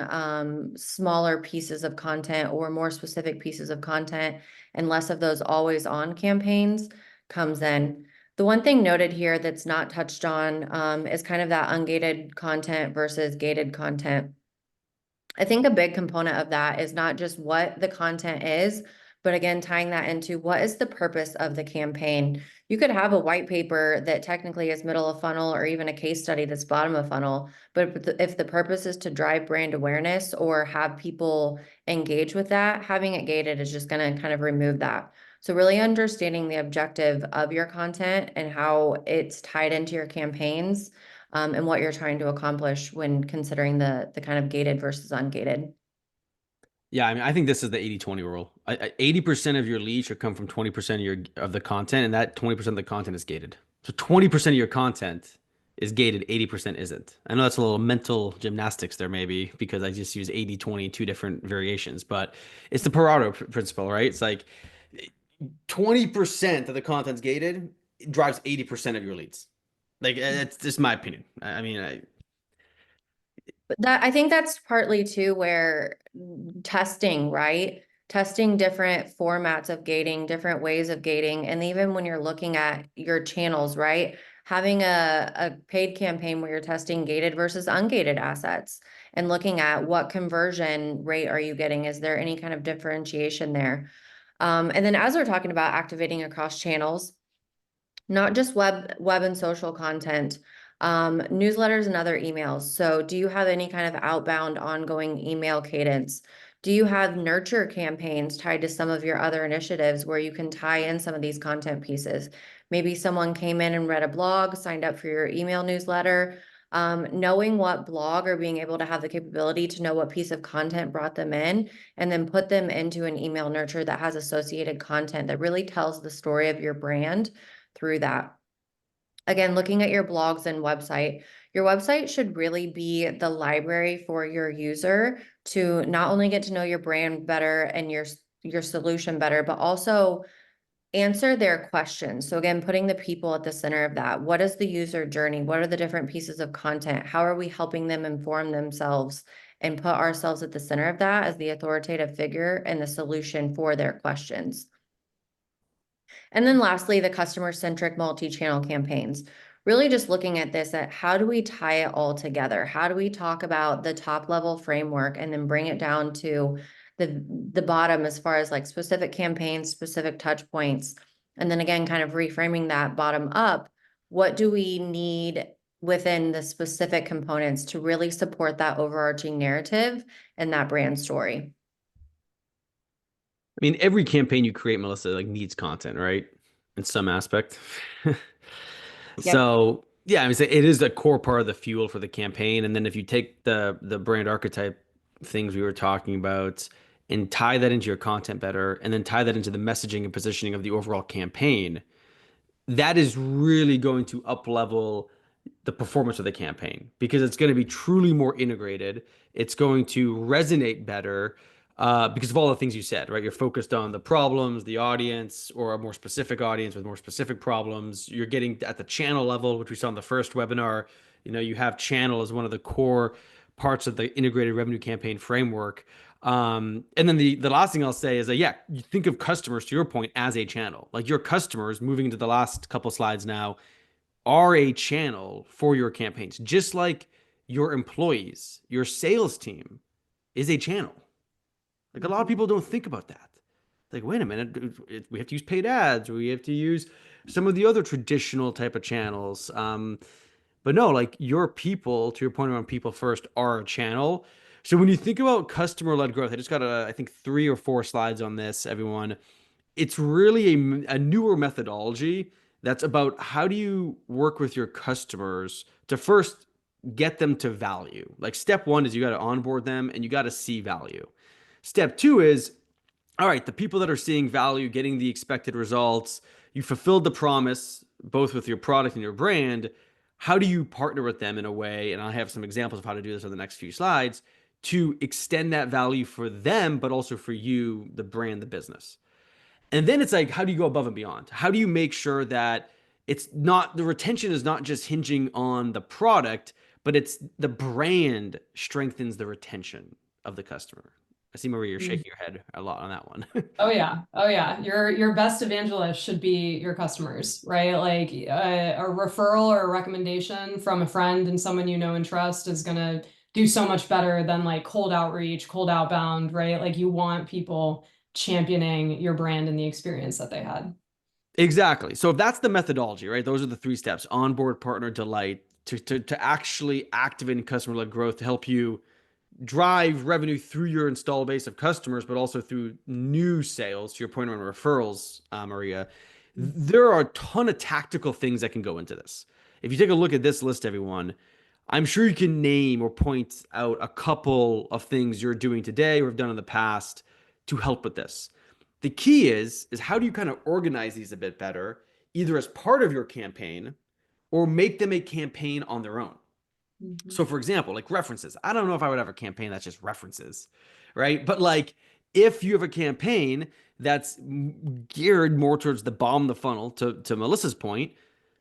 smaller pieces of content or more specific pieces of content and less of those always on campaigns comes in. The one thing noted here that's not touched on is kind of that ungated content versus gated content. I think a big component of that is not just what the content is, but again, tying that into what is the purpose of the campaign. You could have a white paper that technically is middle of funnel or even a case study that's bottom of funnel. But if the purpose is to drive brand awareness or have people engage with that, having it gated is just going to kind of remove that. So really understanding the objective of your content and how it's tied into your campaigns, and what you're trying to accomplish when considering the kind of gated versus ungated. Yeah, I mean, I think this is the 80-20 rule. 80% of your leads should come from 20% of the content, and that 20% of the content is gated. So 20% of your content is gated, 80% isn't. I know that's a little mental gymnastics there, maybe, because I just use 80-20, two different variations, but it's the Pareto principle, right? It's like 20% of the content's gated, it drives 80% of your leads. Like, it's just my opinion. I mean, But that, I think that's partly too where testing, right? Testing different formats of gating, different ways of gating, and even when you're looking at your channels, right? Having a paid campaign where you're testing gated versus ungated assets and looking at what conversion rate are you getting? Is there any kind of differentiation there? And then as we're talking about activating across channels, not just web and social content, newsletters and other emails. So do you have any kind of outbound ongoing email cadence? Do you have nurture campaigns tied to some of your other initiatives where you can tie in some of these content pieces? Maybe someone came in and read a blog, signed up for your email newsletter. Knowing what blog or being able to have the capability to know what piece of content brought them in and then put them into an email nurture that has associated content that really tells the story of your brand through that. Again, looking at your blogs and website, your website should really be the library for your user to not only get to know your brand better and your solution better, but also answer their questions. So again, putting the people at the center of that. What is the user journey? What are the different pieces of content? How are we helping them inform themselves and put ourselves at the center of that as the authoritative figure and the solution for their questions? And then lastly, the customer-centric multi-channel campaigns. Really just looking at this at how do we tie it all together? How do we talk about the top level framework and then bring it down to the bottom as far as like specific campaigns, specific touch points, and then again, kind of reframing that bottom up. What do we need within the specific components to really support that overarching narrative and that brand story? I mean, every campaign you create, Melissa, like needs content, right? In some aspect. Yep. So yeah, I mean, so it is a core part of the fuel for the campaign. And then if you take the brand archetype things we were talking about and tie that into your content better, and then tie that into the messaging and positioning of the overall campaign, that is really going to up level the performance of the campaign because it's going to be truly more integrated. It's going to resonate better because of all the things you said, right? You're focused on the problems, the audience, or a more specific audience with more specific problems. You're getting at the channel level, which we saw in the first webinar. You know, you have channel as one of the core parts of the integrated revenue campaign framework. And then the last thing I'll say is that, yeah, you think of customers, to your point, as a channel. Like your customers, moving into the last couple slides now, are a channel for your campaigns, just like your employees, your sales team is a channel. Like a lot of people don't think about that. Like, wait a minute, we have to use paid ads, or we have to use some of the other traditional type of channels. But no, like your people, to your point around people first, are a channel. So when you think about customer-led growth, I just got I think 3 or 4 slides on this, everyone. It's really a newer methodology that's about how do you work with your customers to first get them to value. Like step one is you got to onboard them and you got to see value. Step two is, all right, the people that are seeing value, getting the expected results, you fulfilled the promise, both with your product and your brand. How do you partner with them in a way, and I have some examples of how to do this on the next few slides, to extend that value for them, but also for you, the brand, the business. And then it's like, how do you go above and beyond? How do you make sure that it's not, the retention is not just hinging on the product, but it's the brand strengthens the retention of the customer. I see, Marie, you're shaking your head a lot on that one. Oh yeah. Oh yeah. Your best evangelist should be your customers, right? Like a referral or a recommendation from a friend and someone you know and trust is gonna do so much better than like cold outreach, cold outbound, right? Like you want people championing your brand and the experience that they had. Exactly. So if that's the methodology, right? Those are the three steps: onboard, partner, delight, to actually activate customer-led growth to help you drive revenue through your install base of customers, but also through new sales. To your point on referrals, Maria, there are a ton of tactical things that can go into this. If you take a look at this list, everyone, I'm sure you can name or point out a couple of things you're doing today or have done in the past to help with this. The key is how do you kind of organize these a bit better, either as part of your campaign or make them a campaign on their own. So for example, like references, I don't know if I would have a campaign that's just references, right? But like if you have a campaign that's geared more towards the bottom of the funnel, to Melissa's point,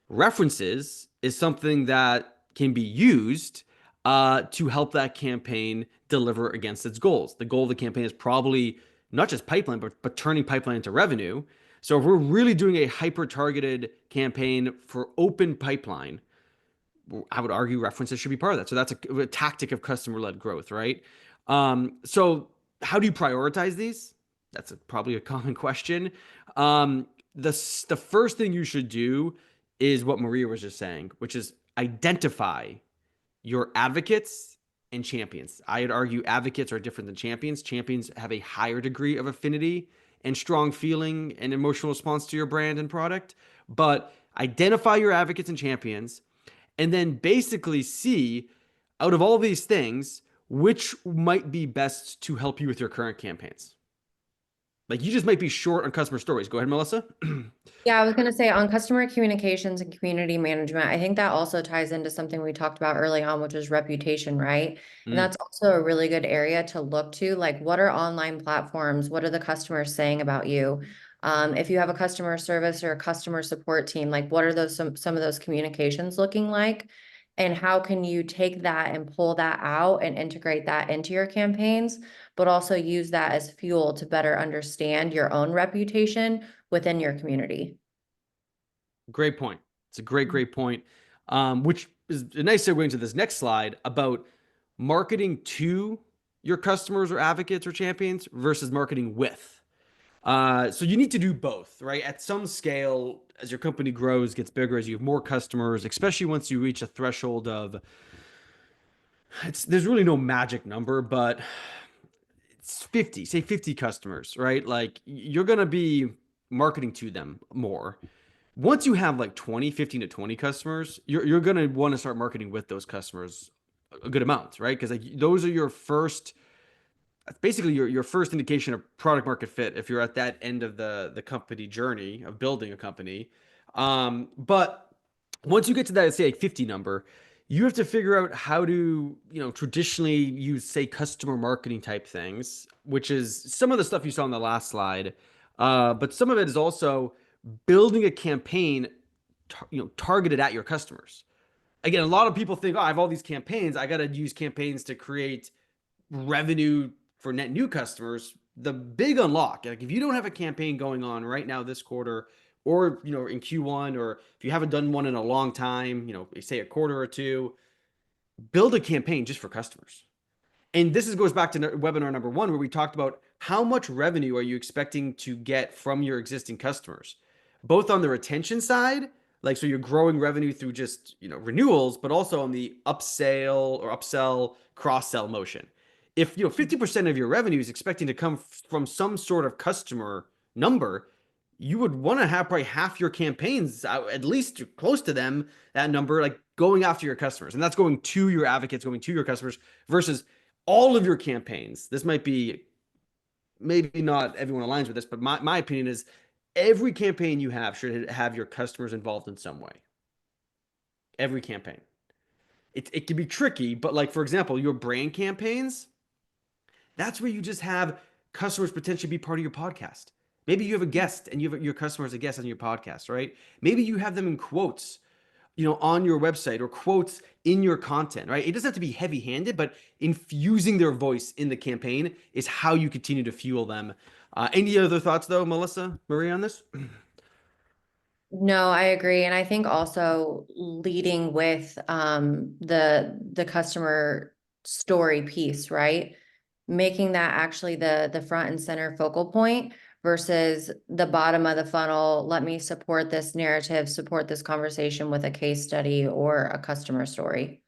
references is something that can be used to help that campaign deliver against its goals. The goal of the campaign is probably not just pipeline, but turning pipeline into revenue. So if we're really doing a hyper targeted campaign for open pipeline, I would argue references should be part of that. So that's a tactic of customer-led growth, right? So how do you prioritize these? That's probably a common question. The first thing you should do is what Maria was just saying, which is identify your advocates and champions. I'd argue advocates are different than champions. Champions have a higher degree of affinity and strong feeling and emotional response to your brand and product. But identify your advocates and champions, and then basically see out of all these things, which might be best to help you with your current campaigns. Like you just might be short on customer stories. Go ahead, Melissa. Yeah, I was going to say on customer communications and community management, I think that also ties into something we talked about early on, which is reputation, right? And that's also a really good area to look to, like what are online platforms? What are the customers saying about you? If you have a customer service or a customer support team, like what are those some of those communications looking like? And how can you take that and pull that out and integrate that into your campaigns, but also use that as fuel to better understand your own reputation within your community? Great point. It's a great point. Which is a nice segue into this next slide about marketing to your customers or advocates or champions versus marketing with. So you need to do both, right? At some scale, as your company grows, gets bigger, as you have more customers, especially once you reach a threshold of, there's really no magic number, but it's 50, say 50 customers, right? Like you're going to be marketing to them more. Once you have like 20, 15 to 20 customers, you're going to want to start marketing with those customers a good amount, right? Because like those are your first, basically your first indication of product market fit if you're at that end of the company journey of building a company. But once you get to that, say like 50 number, you have to figure out how to, traditionally use, say, customer marketing type things, which is some of the stuff you saw on the last slide. But some of it is also building a campaign, targeted at your customers. Again, a lot of people think, oh, I have all these campaigns. I got to use campaigns to create revenue for net new customers. The big unlock, like if you don't have a campaign going on right now this quarter, or in Q1, or if you haven't done one in a long time, say a quarter or two, build a campaign just for customers. And this goes back to webinar number 1, where we talked about how much revenue are you expecting to get from your existing customers, both on the retention side, like so you're growing revenue through just renewals, but also on the upsell or upsell cross-sell motion. If 50% of your revenue is expecting to come from some sort of customer number, you would want to have probably half your campaigns, at least close to them, that number, like going after your customers. And that's going to your advocates, going to your customers, versus all of your campaigns. This might be, maybe not everyone aligns with this, but my opinion is every campaign you have should have your customers involved in some way. Every campaign. It can be tricky, but like, for example, your brand campaigns, that's where you just have customers potentially be part of your podcast. Maybe you have a guest and you have your customer as a guest on your podcast, right? Maybe you have them in quotes, on your website, or quotes in your content, right? It doesn't have to be heavy-handed, but infusing their voice in the campaign is how you continue to fuel them. Any other thoughts though, Melissa, Maria, on this? No, I agree. And I think also leading with the customer story piece, right? Making that actually the front and center focal point versus the bottom of the funnel. Let me support this narrative, support this conversation with a case study or a customer story.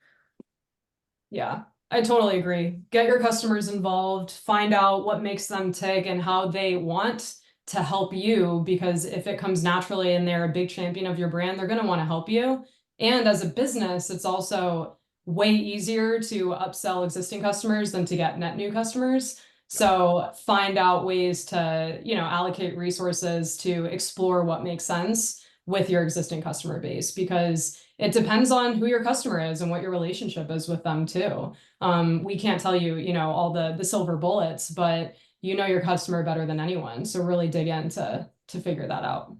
Yeah, I totally agree. Get your customers involved, find out what makes them tick and how they want to help you, because if it comes naturally and they're a big champion of your brand, they're going to want to help you. And as a business, it's also way easier to upsell existing customers than to get net new customers. So find out ways to, allocate resources to explore what makes sense with your existing customer base, because it depends on who your customer is and what your relationship is with them too. We can't tell you, all the silver bullets, but you know your customer better than anyone. So really dig in to figure that out.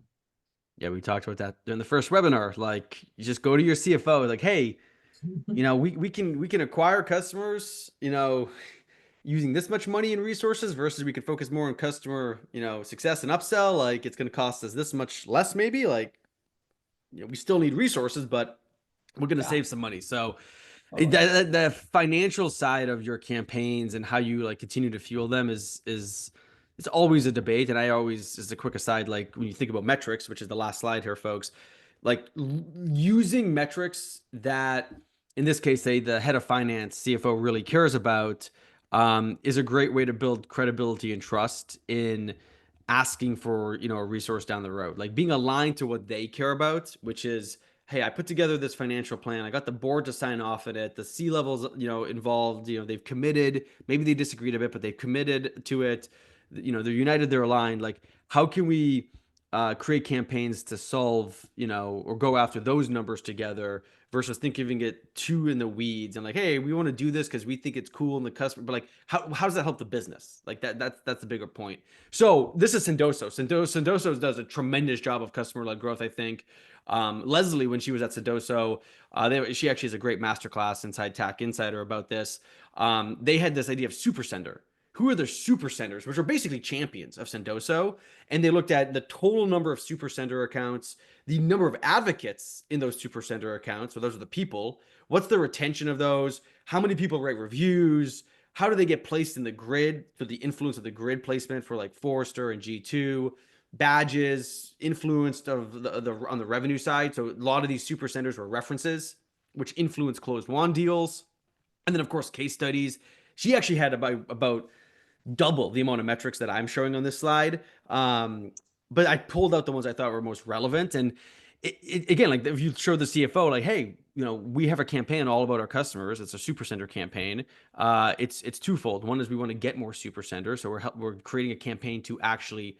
Yeah, we talked about that during the first webinar. Like, you just go to your CFO, like, hey, we can acquire customers, using this much money and resources versus we could focus more on customer, success and upsell. Like, it's going to cost us this much less, maybe. Like, we still need resources, but we're going to save some money. So the financial side of your campaigns and how you like continue to fuel them is it's always a debate. And I always, as a quick aside, like when you think about metrics, which is the last slide here, folks, like using metrics that, in this case, say the head of finance, CFO, really cares about, is a great way to build credibility and trust in asking for, a resource down the road. Like being aligned to what they care about, which is, hey, I put together this financial plan. I got the board to sign off on it. The C-levels, involved, they've committed. Maybe they disagreed a bit, but they've committed to it. They're united, they're aligned. Like, how can we create campaigns to solve, or go after those numbers together versus thinking of it too in the weeds and like, hey, we want to do this because we think it's cool in the customer, but like, how does that help the business? Like that's the bigger point. So this is Sendoso. Sendoso does a tremendous job of customer-led growth, I think. Leslie, when she was at Sendoso, she actually has a great masterclass inside TAC Insider about this. They had this idea of super sender. Who are the super senders, which are basically champions of Sendoso? And they looked at the total number of super sender accounts, the number of advocates in those super sender accounts. So those are the people. What's the retention of those? How many people write reviews? How do they get placed in the grid for the influence of the grid placement for like Forrester and G2? Badges influenced of the on the revenue side. So a lot of these super senders were references, which influence closed won deals. And then of course, case studies. She actually had about double the amount of metrics that I'm showing on this slide. But I pulled out the ones I thought were most relevant. And again, like if you show the CFO, like, hey, we have a campaign all about our customers. It's a super sender campaign. It's twofold. One is we want to get more super senders. So we're creating a campaign to actually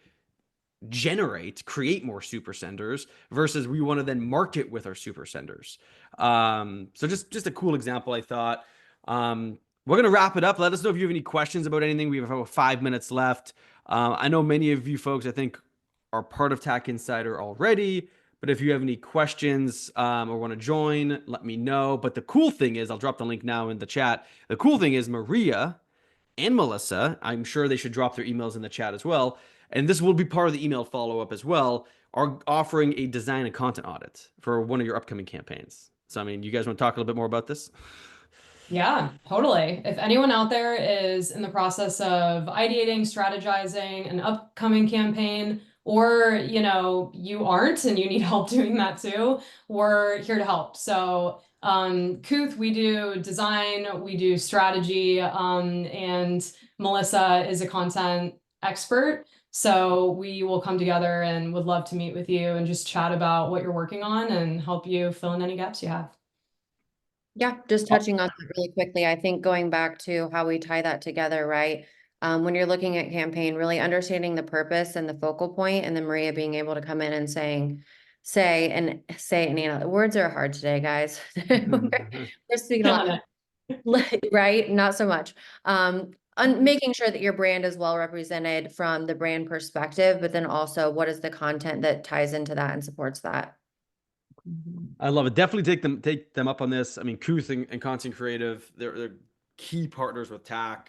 create more super senders versus we want to then market with our super senders. So just a cool example, I thought. We're going to wrap it up. Let us know if you have any questions about anything. We have about 5 minutes left. I know many of you folks, I think, are part of TAC Insider already, but if you have any questions or want to join, let me know. But the cool thing is, I'll drop the link now in the chat. The cool thing is Maria and Melissa, I'm sure they should drop their emails in the chat as well, and this will be part of the email follow-up as well, are offering a design and content audit for one of your upcoming campaigns. So, I mean, you guys want to talk a little bit more about this? Yeah, totally. If anyone out there is in the process of ideating, strategizing an upcoming campaign, or you aren't and you need help doing that too, we're here to help. So Kuth, we do design, we do strategy, and Melissa is a content expert. So we will come together and would love to meet with you and just chat about what you're working on and help you fill in any gaps you have. Yeah, just touching on that really quickly. I think going back to how we tie that together, right? When you're looking at campaign, really understanding the purpose and the focal point, and then Maria being able to come in and say, and words are hard today, guys. We're speaking a lot, right? Not so much. Making sure that your brand is well represented from the brand perspective, but then also what is the content that ties into that and supports that. I love it. Definitely take them up on this. I mean, Kuth and Content Creative, they're key partners with TAC.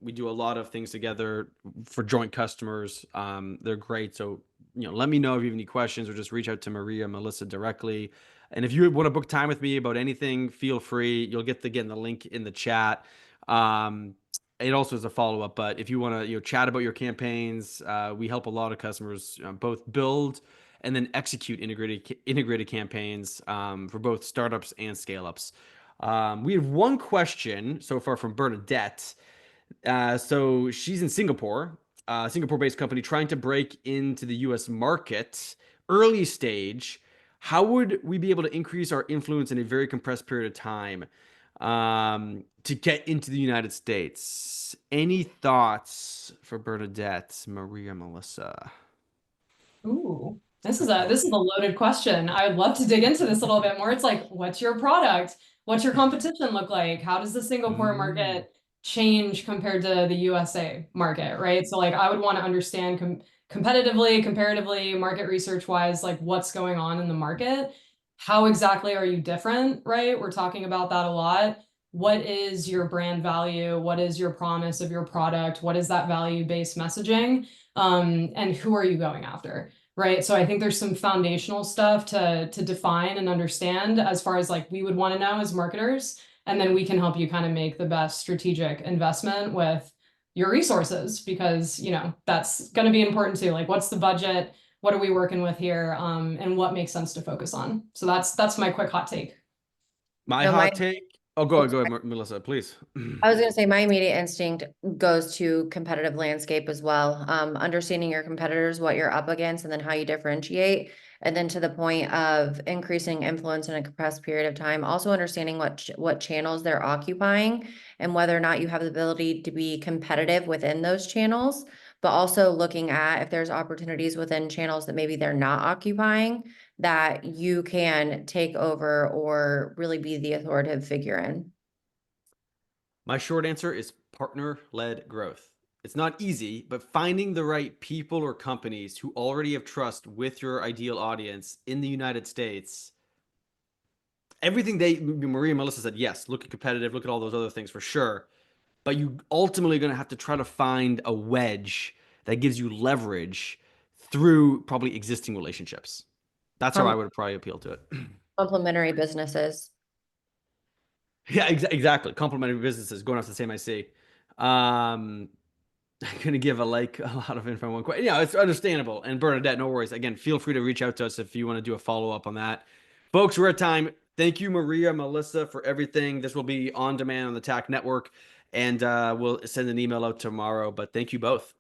We do a lot of things together for joint customers. They're great. So, let me know if you have any questions or just reach out to Maria, Melissa directly. And if you want to book time with me about anything, feel free. You'll get the link in the chat. It also is a follow-up, but if you want to chat about your campaigns, we help a lot of customers both build and then execute integrated campaigns for both startups and scale-ups. We have one question so far from Bernadette. So she's in Singapore, Singapore-based company trying to break into the US market, early stage. How would we be able to increase our influence in a very compressed period of time to get into the United States? Any thoughts for Bernadette, Maria, Melissa? Ooh, this is a loaded question. I would love to dig into this a little bit more. It's like, what's your product? What's your competition look like? How does the Singapore market change compared to the USA market, right? So like I would want to understand competitively, comparatively, market research wise, like what's going on in the market. How exactly are you different, right? We're talking about that a lot. What is your brand value? What is your promise of your product? What is that value-based messaging? And who are you going after? Right. So I think there's some foundational stuff to define and understand as far as like we would want to know as marketers. And then we can help you kind of make the best strategic investment with your resources, because, you know, that's going to be important too. Like, what's the budget? What are we working with here? And what makes sense to focus on? So that's my quick hot take. My No, hot take. Oh, go ahead, Melissa, please. I was going to say my immediate instinct goes to competitive landscape as well. Understanding your competitors, what you're up against, and then how you differentiate. And then to the point of increasing influence in a compressed period of time, also understanding what channels they're occupying and whether or not you have the ability to be competitive within those channels, but also looking at if there's opportunities within channels that maybe they're not occupying that you can take over or really be the authoritative figure in. My short answer is partner-led growth. It's not easy, but finding the right people or companies who already have trust with your ideal audience in the United States, everything Maria and Melissa said, yes, look at competitive, look at all those other things for sure. But you ultimately going to have to try to find a wedge that gives you leverage through probably existing relationships. That's how I would probably appeal to it. Complementary businesses. Yeah, exactly. Complementary businesses going off the same IC. I'm gonna give a lot of info on one question. Yeah, it's understandable. And Bernadette, no worries. Again, feel free to reach out to us if you want to do a follow-up on that. Folks, we're at time. Thank you, Maria, Melissa, for everything. This will be on demand on the TAC network, and we'll send an email out tomorrow. But thank you both.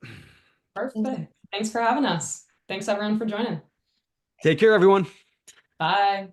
Perfect. Thanks for having us. Thanks everyone for joining. Take care, everyone. Bye.